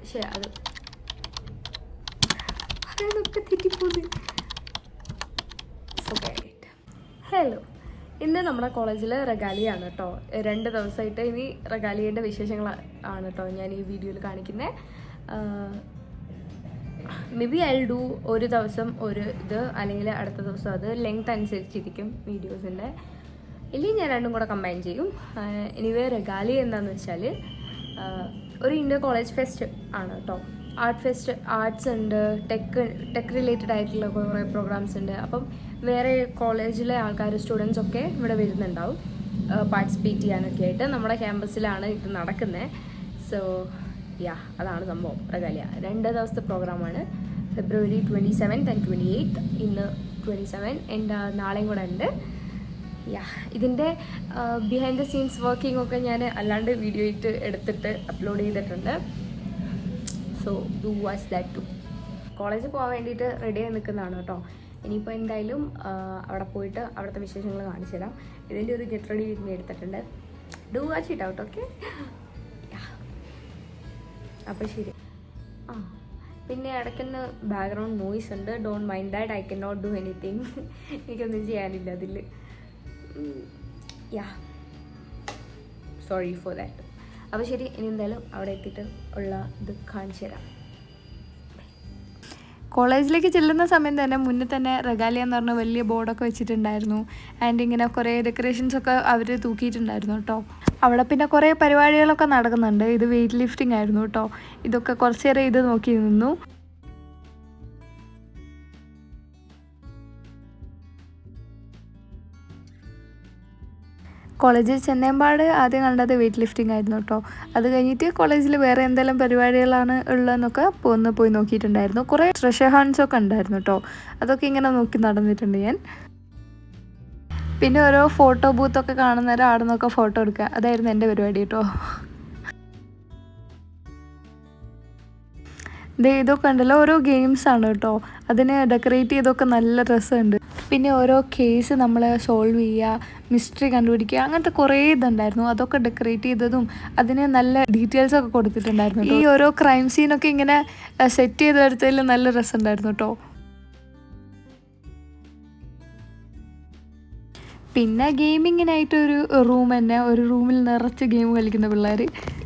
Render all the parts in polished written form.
പക്ഷേ അത് പറയുന്നൊക്കെ തെറ്റിപ്പോകുന്നു. ഹലോ, ഇന്ന് നമ്മുടെ കോളേജിൽ റെഗാലിയാണ് കേട്ടോ. 2 ദിവസമായിട്ട് ഇനി റെഗാലിയൻ്റെ വിശേഷങ്ങൾ ആണ് കേട്ടോ ഞാൻ ഈ വീഡിയോയിൽ കാണിക്കുന്നത്. മേ ബി ഐ ഡു ഒരു ദിവസം ഒരു ഇത്, അല്ലെങ്കിൽ അടുത്ത ദിവസം അത്. ലെങ്ത് അനുസരിച്ചിരിക്കും വീഡിയോസിൻ്റെ, ഇല്ലെങ്കിൽ ഞാൻ രണ്ടും കൂടെ കമ്പൈൻ ചെയ്യും. എനിവേ റെഗാലി എന്താണെന്ന് വെച്ചാൽ ഒരു ഇന്റർ കോളേജ് ഫെസ്റ്റ് ആണ് കേട്ടോ. ആർട്ട് ഫെസ്റ്റ്, ആർട്സ് ഉണ്ട്, ടെക് റിലേറ്റഡ് ആയിട്ടുള്ള കുറേ പ്രോഗ്രാംസ് ഉണ്ട്. അപ്പം വേറെ കോളേജിലെ ആൾക്കാർ, സ്റ്റുഡൻസ് ഒക്കെ ഇവിടെ വരുന്നുണ്ടാവും പാർട്ടിസിപ്പേറ്റ് ചെയ്യാനൊക്കെ ആയിട്ട്. നമ്മുടെ ക്യാമ്പസിലാണ് ഇത് നടക്കുന്നത്. സോ അതാണ് സംഭവം. റെഗാലിയ 2 ദിവസത്തെ പ്രോഗ്രാമാണ്. ഫെബ്രുവരി 27th and 28th. ഇന്ന് 27 എൻ്റെ നാളെയും കൂടെ ഉണ്ട്. ഇതിൻ്റെ ബിഹൈൻഡ് ദ സീൻസ് വർക്കിംഗ് ഒക്കെ ഞാൻ അല്ലാണ്ട് വീഡിയോ ആയിട്ട് എടുത്തിട്ട് അപ്ലോഡ് ചെയ്തിട്ടുണ്ട്. So do watch that too. കോളേജിൽ പോകാൻ വേണ്ടിയിട്ട് റെഡിയായി നിൽക്കുന്നതാണ് കേട്ടോ. ഇനിയിപ്പോൾ എന്തായാലും അവിടെ പോയിട്ട് അവിടുത്തെ വിശേഷങ്ങൾ കാണിച്ചു തരാം. ഇതിൻ്റെ ഒരു ഗെറ്റ് റെഡി വീഡിയോ എടുത്തിട്ടുണ്ട്. Do watch it out. Okay, അപ്പോൾ ശരി. പിന്നെ ഇടയ്ക്കൊന്ന് ബാക്ക്ഗ്രൗണ്ട് നോയ്സ് ഉണ്ട്. Don't mind that. I can not do anything. എനിക്കൊന്നും ചെയ്യാനില്ല അതിൽ. Sorry for that. അപ്പോൾ ശരി, ഇനി എന്തായാലും അവിടെ എത്തിയിട്ട് ഉള്ള ഇത് കാണിച്ചു തരാം. കോളേജിലേക്ക് ചെല്ലുന്ന സമയം തന്നെ മുന്നേ തന്നെ റെഗാലിയ എന്ന് പറഞ്ഞ വലിയ ബോർഡൊക്കെ വെച്ചിട്ടുണ്ടായിരുന്നു. ആൻഡ് ഇങ്ങനെ കുറേ ഡെക്കറേഷൻസൊക്കെ അവർ തൂക്കിയിട്ടുണ്ടായിരുന്നു കേട്ടോ. അവിടെ പിന്നെ കുറേ പരിപാടികളൊക്കെ നടക്കുന്നുണ്ട്. ഇത് വെയിറ്റ് ലിഫ്റ്റിംഗ് ആയിരുന്നു കേട്ടോ. ഇതൊക്കെ കുറച്ച് നേരം ഇത് നോക്കി നിന്നു. കോളേജിൽ ചെന്നേമ്പാട് ആദ്യം കണ്ടത് വെയിറ്റ് ലിഫ്റ്റിംഗ് ആയിരുന്നു കേട്ടോ. അത് കഴിഞ്ഞിട്ട് കോളേജിൽ വേറെ എന്തെല്ലാം പരിപാടികളാണ് ഉള്ളതെന്നൊക്കെ പോയി നോക്കിയിട്ടുണ്ടായിരുന്നു. കുറേ ട്രഷർ ഹൺസൊക്കെ ഉണ്ടായിരുന്നു കേട്ടോ. അതൊക്കെ ഇങ്ങനെ നോക്കി നടന്നിട്ടുണ്ട് ഞാൻ. പിന്നെ ഓരോ ഫോട്ടോ ബൂത്തൊക്കെ കാണുന്നവരെ അവിടെ നിന്നൊക്കെ ഫോട്ടോ എടുക്കുക, അതായിരുന്നു എൻ്റെ പരിപാടി കേട്ടോ. ഇതൊക്കെ ഉണ്ടല്ലോ ഓരോ ഗെയിംസാണ് കേട്ടോ. അതിന് ഡെക്കറേറ്റ് ചെയ്തൊക്കെ നല്ല രസമുണ്ട്. പിന്നെ ഓരോ കേസ് നമ്മൾ സോൾവ് ചെയ്യുക, മിസ്റ്ററി കണ്ടുപിടിക്കുക, അങ്ങനത്തെ കുറേ ഇതുണ്ടായിരുന്നു. അതൊക്കെ ഡെക്കറേറ്റ് ചെയ്തതും അതിന് നല്ല ഡീറ്റെയിൽസൊക്കെ കൊടുത്തിട്ടുണ്ടായിരുന്നു. ഈ ഓരോ ക്രൈം സീനൊക്കെ ഇങ്ങനെ സെറ്റ് ചെയ്തെടുത്തതിൽ നല്ല രസമുണ്ടായിരുന്നു കേട്ടോ. പിന്നെ ഗെയിമിങ്ങിനായിട്ടൊരു റൂം തന്നെ, ഒരു റൂമിൽ നിറച്ച് ഗെയിം കളിക്കുന്ന പിള്ളേർ.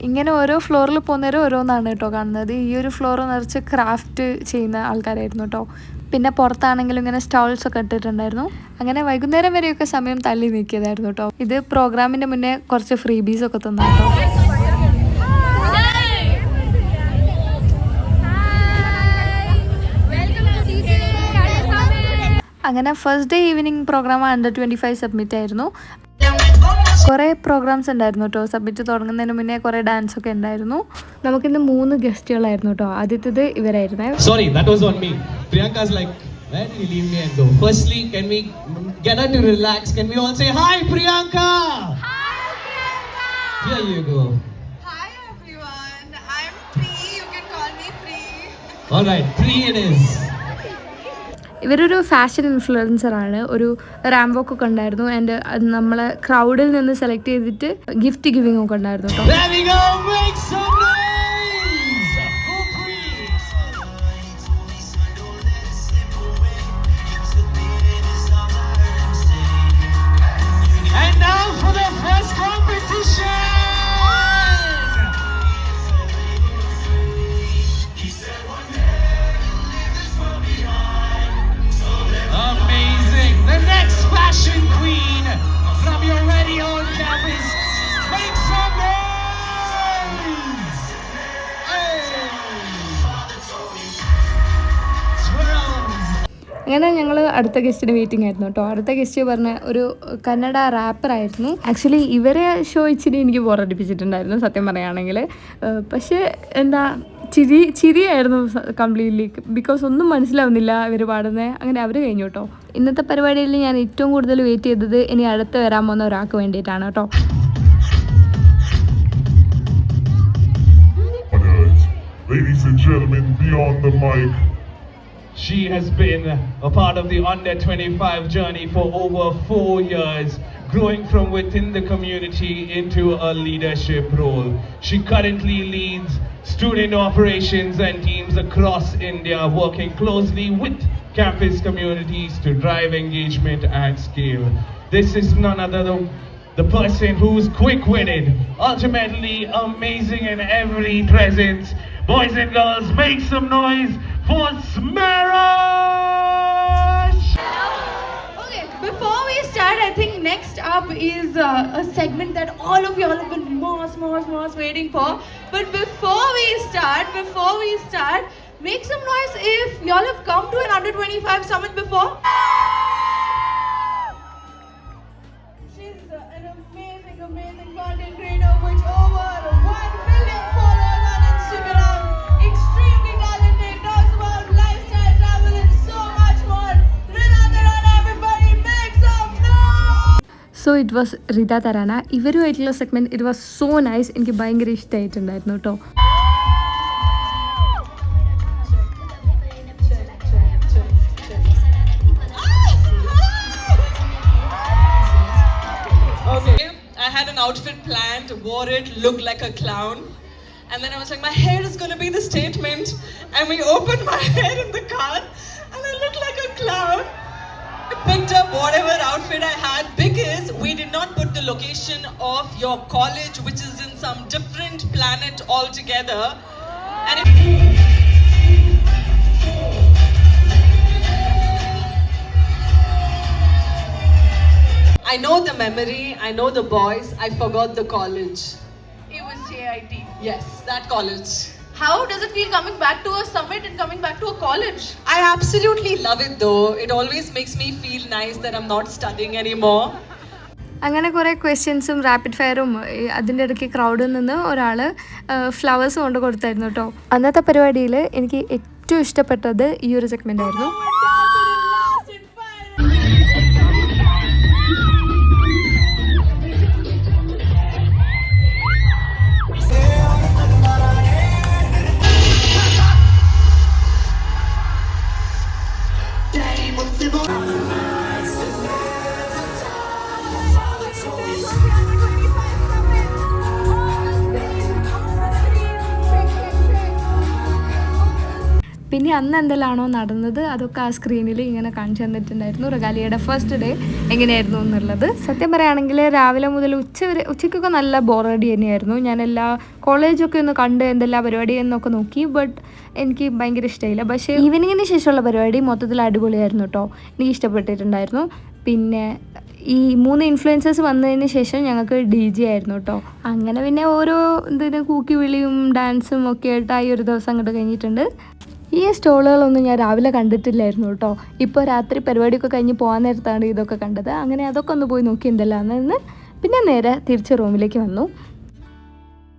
ഇങ്ങനെ ഓരോ ഫ്ലോറിൽ പോകുന്നവരും ഓരോന്നാണ് കേട്ടോ കാണുന്നത്. ഈ ഒരു ഫ്ലോർ നിറച്ച് ക്രാഫ്റ്റ് ചെയ്യുന്ന ആൾക്കാരായിരുന്നു കേട്ടോ. പിന്നെ പുറത്താണെങ്കിലും ഇങ്ങനെ സ്റ്റോൾസൊക്കെ ഇട്ടിട്ടുണ്ടായിരുന്നു. അങ്ങനെ വൈകുന്നേരം വരെയൊക്കെ സമയം തള്ളി നീക്കിയതായിരുന്നു കേട്ടോ. ഇത് പ്രോഗ്രാമിൻ്റെ മുന്നേ കുറച്ച് ഫ്രീബീസൊക്കെ തന്നു കേട്ടോ. അങ്ങനെ first day evening program under 25 submit ആയിരുന്നു. കുറേ പ്രോഗ്രാംസ് ഉണ്ടായിരുന്നു കേട്ടോ. സബ്മിറ്റ് തുടങ്ങുന്നതിന് മുന്നേ കുറേ ഡാൻസ് ഒക്കെ ഉണ്ടായിരുന്നു. നമുക്കിന്ന് 3 ഗസ്റ്റുകളായിരുന്നു കേട്ടോ. ആദ്യത്തേത് ഇവരായിരുന്നേ. Sorry, that was on me. Priyanka's like, where did you leave me and go? Firstly, can we get her to relax? Can we all say hi, Priyanka? Hi, Priyanka. Here you go. Hi, everyone. I'm Pri. You can call me Pri. All right, 3 it is. ഇവരൊരു fashion ഇൻഫ്ലുവൻസറാണ്. ഒരു റാംബോക്ക് ഒക്കെ ഉണ്ടായിരുന്നു. And നമ്മളെ ക്രൗഡിൽ നിന്ന് select ചെയ്തിട്ട് gift giving ഒക്കെ ഉണ്ടായിരുന്നു കേട്ടോ. There we go. Make some noise for Pri. And now for the first competition. Amazing. The next fashion queen from your very own campus. Make some noise. Hey. Twirls. അങ്ങനെ ഞങ്ങൾ അടുത്ത ഗസ്റ്റിന് waiting ആയിരുന്നു കേട്ടോ. അടുത്ത guest പറഞ്ഞ ഒരു Kannada റാപ്പറായിരുന്നു. Actually ഇവരെ show ഇച്ചിരി എനിക്ക് ബോറടിപ്പിച്ചിട്ടുണ്ടായിരുന്നു സത്യം പറയുകയാണെങ്കിൽ. പക്ഷേ എന്താ ചിരിയായിരുന്നു കംപ്ലീറ്റ്ലി. ബിക്കോസ് ഒന്നും മനസ്സിലാവുന്നില്ല ഇവർ പാടുന്നത്. അങ്ങനെ അവർ കഴിഞ്ഞു കേട്ടോ. ഇന്നത്തെ പരിപാടിയിൽ ഞാൻ ഏറ്റവും കൂടുതൽ വെയിറ്റ് ചെയ്തത് ഇനി അടുത്ത് വരാൻ പോകുന്ന ഒരാൾക്ക് വേണ്ടിയിട്ടാണ് കേട്ടോ. Ladies and gentlemen, beyond the mic, She has been a part of the under 25 journey for over 4 years, growing from within the community into a leadership role. She currently leads student operations and teams across India, working closely with campus communities to drive engagement at scale. This is none other than the person who's quick-witted, ultimately amazing in every presence. Boys and girls, make some noise for Smarash! Okay, before we start, I think next up is a segment that all of y'all have been most waiting for. But before we start, make some noise if y'all have come to an under 25 summit before. She's an amazing content creator with over 1 million followers on Instagram. Extremely talented, talks about lifestyle, travel and so much more. Rita Tarana, everybody make some noise! So it was റിത തരാന. ഇവരുമായിട്ടുള്ള segment it was so nice. എനിക്ക് ഭയങ്കര ഇഷ്ടമായിട്ടുണ്ടായിരുന്നു കേട്ടോ. Okay, I had an outfit planned, wore it, looked like a clown. And then I was like, my hair is going to be the statement. And we opened my hair in the car and I looked like a clown. I picked up whatever outfit I had because we did not put the location of your college, which is in some different planet altogether. And I know the memory, I know the boys, I forgot the college. It was JIT. Yes, that college. How does it feel coming back to a summit and coming back to a college? I absolutely love it though. It always makes me feel nice that I'm not studying anymore. അങ്ങനെ കുറേ ക്വസ്റ്റ്യൻസും rapid ഫയറും അതിൻ്റെ ഇടയ്ക്ക് ക്രൗഡിൽ നിന്ന് ഒരാൾ flowers കൊണ്ട് കൊടുത്തായിരുന്നു കേട്ടോ. അന്നത്തെ പരിപാടിയിൽ എനിക്ക് ഏറ്റവും ഇഷ്ടപ്പെട്ടത് ഈ ഒരു സെഗ്മെൻ്റ് ആയിരുന്നു. പിന്നെ അന്ന് എന്തെല്ലാമാണോ നടന്നത് അതൊക്കെ ആ സ്ക്രീനിൽ ഇങ്ങനെ കാണിച്ചു തന്നിട്ടുണ്ടായിരുന്നു. റെഗാലിയയുടെ ഫസ്റ്റ് ഡേ എങ്ങനെയായിരുന്നു എന്നുള്ളത്. സത്യം പറയുകയാണെങ്കിൽ രാവിലെ മുതൽ ഉച്ചയ്ക്കൊക്കെ നല്ല ബോറടി തന്നെയായിരുന്നു. ഞാൻ എല്ലാ കോളേജൊക്കെ ഒന്ന് കണ്ട് എന്തെല്ലാം പരിപാടി എന്നൊക്കെ നോക്കി. ബട്ട് എനിക്ക് ഭയങ്കര ഇഷ്ടമായില്ല. പക്ഷേ ഈവനിങ്ങിന് ശേഷമുള്ള പരിപാടി മൊത്തത്തിൽ അടിപൊളിയായിരുന്നു കേട്ടോ. എനിക്ക് ഇഷ്ടപ്പെട്ടിട്ടുണ്ടായിരുന്നു. പിന്നെ ഈ 3 ഇൻഫ്ലുവൻസേഴ്സ് വന്നതിന് ശേഷം ഞങ്ങൾക്ക് DJ ആയിരുന്നു കേട്ടോ. അങ്ങനെ പിന്നെ ഓരോ കൂക്കി വിളിയും ഡാൻസും ഒക്കെ ആയിട്ട് ഈ ഒരു ദിവസം അങ്ങോട്ട് കഴിഞ്ഞിട്ടുണ്ട്. ഈ സ്റ്റോളുകളൊന്നും ഞാൻ രാവിലെ കണ്ടിട്ടില്ലായിരുന്നു കേട്ടോ. ഇപ്പോൾ രാത്രി പരിപാടിയൊക്കെ കഴിഞ്ഞ് പോകാൻ നേരത്താണ് ഇതൊക്കെ കണ്ടത്. അങ്ങനെ അതൊക്കെ ഒന്ന് പോയി നോക്കി എന്തെല്ലാമെന്ന്. പിന്നെ നേരെ തിരിച്ച് റൂമിലേക്ക് വന്നു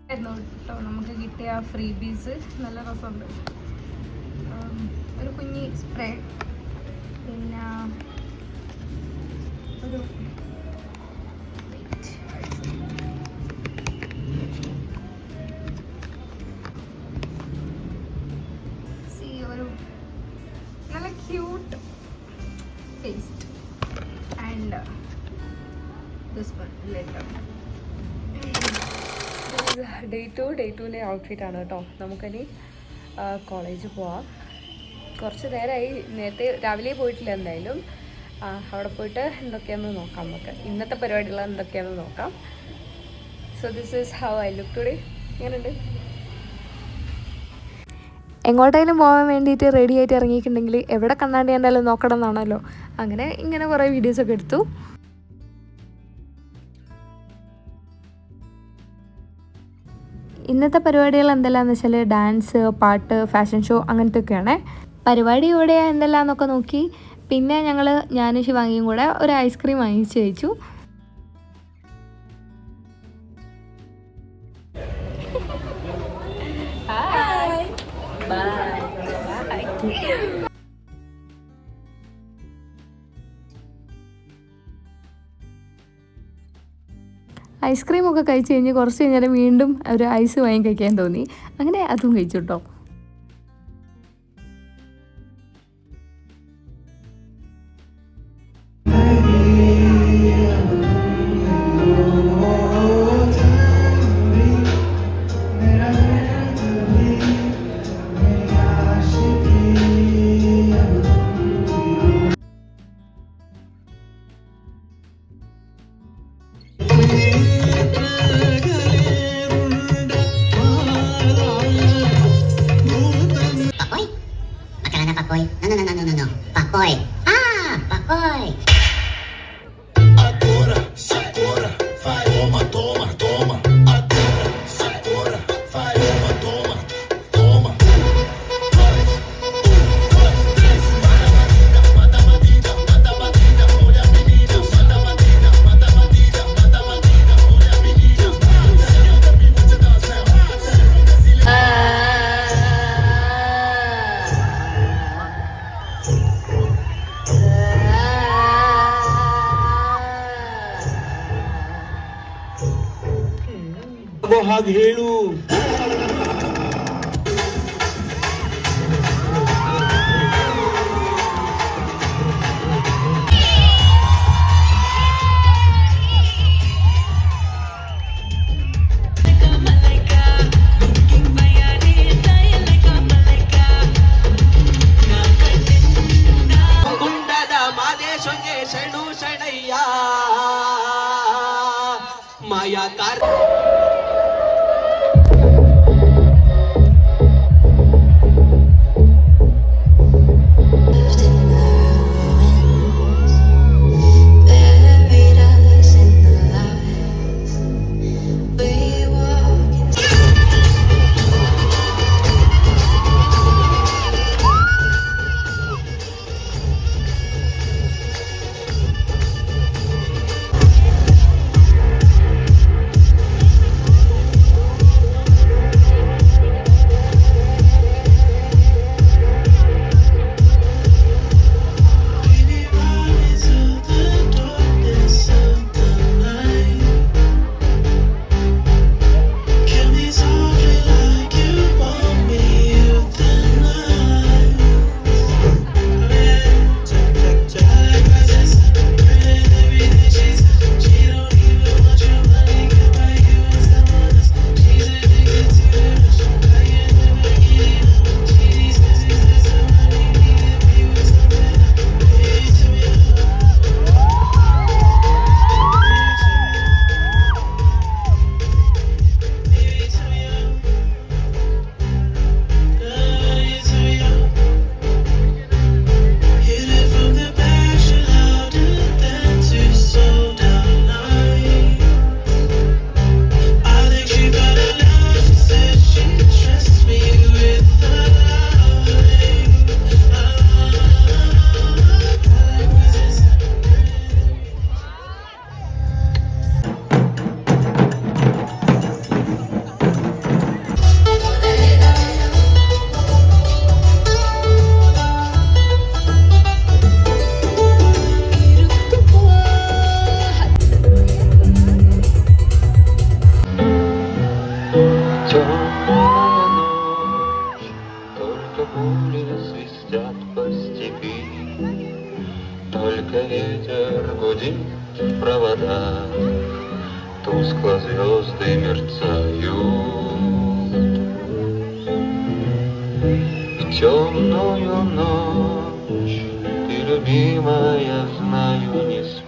കേട്ടോ. നമുക്ക് കിട്ടിയ ഫ്രീ ബീസ് നല്ല രസമുണ്ട്. ഒരു കുഞ്ഞി സ്പ്രേ, പിന്നെ ഒരു നല്ല cute paste and this one letter. Day 2ൻ്റെ ഔട്ട്ഫിറ്റാണ് കേട്ടോ. നമുക്കിനി കോളേജിൽ പോവാം. കുറച്ച് നേരമായി, നേരത്തെ രാവിലെ പോയിട്ടില്ല. എന്തായാലും അവിടെ പോയിട്ട് എന്തൊക്കെയാണെന്ന് നോക്കാം. നമുക്ക് ഇന്നത്തെ പരിപാടികൾ എന്തൊക്കെയാണെന്ന് നോക്കാം. So this is how I look today. എങ്ങനെയുണ്ട്? എങ്ങോട്ടേലും പോകാൻ വേണ്ടിയിട്ട് റെഡി ആയിട്ട് ഇറങ്ങിയിട്ടുണ്ടെങ്കിൽ എവിടെ കണ്ണാണ്ടി എന്തായാലും നോക്കണം എന്നാണല്ലോ. അങ്ങനെ ഇങ്ങനെ കുറേ വീഡിയോസൊക്കെ എടുത്തു. ഇന്നത്തെ പരിപാടികൾ എന്തെല്ലാമെന്ന് വെച്ചാൽ ഡാൻസ്, പാട്ട്, ഫാഷൻ ഷോ അങ്ങനത്തെയൊക്കെയാണ്. പരിപാടി ഇവിടെ എന്തെല്ലാമെന്നൊക്കെ നോക്കി. പിന്നെ ഞാൻ ശിവാംഗിയും കൂടെ ഒരു ഐസ്ക്രീം വാങ്ങിച്ച് കഴിച്ചു. ഐസ്ക്രീമൊക്കെ കഴിച്ച് കഴിഞ്ഞ് കുറച്ച് കഴിഞ്ഞാൽ വീണ്ടും ഒരു ഐസ് വാങ്ങി കഴിക്കാൻ തോന്നി. അങ്ങനെ അതും കഴിച്ചു കേട്ടോ. ಜೋರಾಗಿ ಹೇಳು. ಕುಂಡದ ಮಾದೇಶಂಗೆ ಶರಣು ಶರಣಯ್ಯ ಮಾಯಾಕಾರ Только ветер гудит в провода, тускло звезды мерцают. В темную ночь ты, любимая, знаю, не спишь.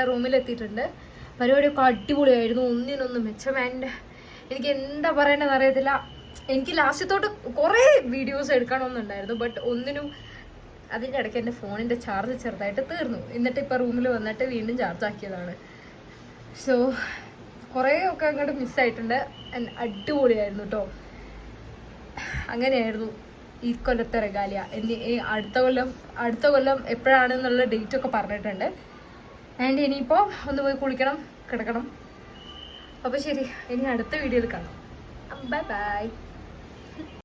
റൂമിലെത്തിയിട്ടുണ്ട്. പരിപാടിയൊക്കെ അടിപൊളിയായിരുന്നു, ഒന്നിനൊന്നും മെച്ചം. ആൻഡ് എനിക്ക് എന്താ പറയണമെന്ന് അറിയത്തില്ല. എനിക്ക് ലാസ്റ്റത്തോട്ട് കുറേ വീഡിയോസ് എടുക്കണമെന്നുണ്ടായിരുന്നു, ബട്ട് ഒന്നിനും. അതിൻ്റെ ഇടയ്ക്ക് എൻ്റെ ഫോണിൻ്റെ ചാർജ് ചെറുതായിട്ട് തീർന്നു. എന്നിട്ട് ഇപ്പോൾ റൂമിൽ വന്നിട്ട് വീണ്ടും ചാർജ് ആക്കിയതാണ്. സോ കുറേ ഒക്കെ അങ്ങോട്ട് മിസ്സായിട്ടുണ്ട്. ആൻഡ് അടിപൊളിയായിരുന്നു കേട്ടോ. അങ്ങനെയായിരുന്നു ഈ കൊല്ലത്തെ റെഗാലിയ. അടുത്ത കൊല്ലം എപ്പോഴാണെന്നുള്ള ഡേറ്റ് ഒക്കെ പറഞ്ഞിട്ടുണ്ട്. ആൻഡ് ഇനിയിപ്പോൾ ഒന്ന് പോയി കുളിക്കണം, കിടക്കണം. അപ്പോൾ ശരി, ഇനി അടുത്ത വീഡിയോയിൽ കാണാം. Bye bye.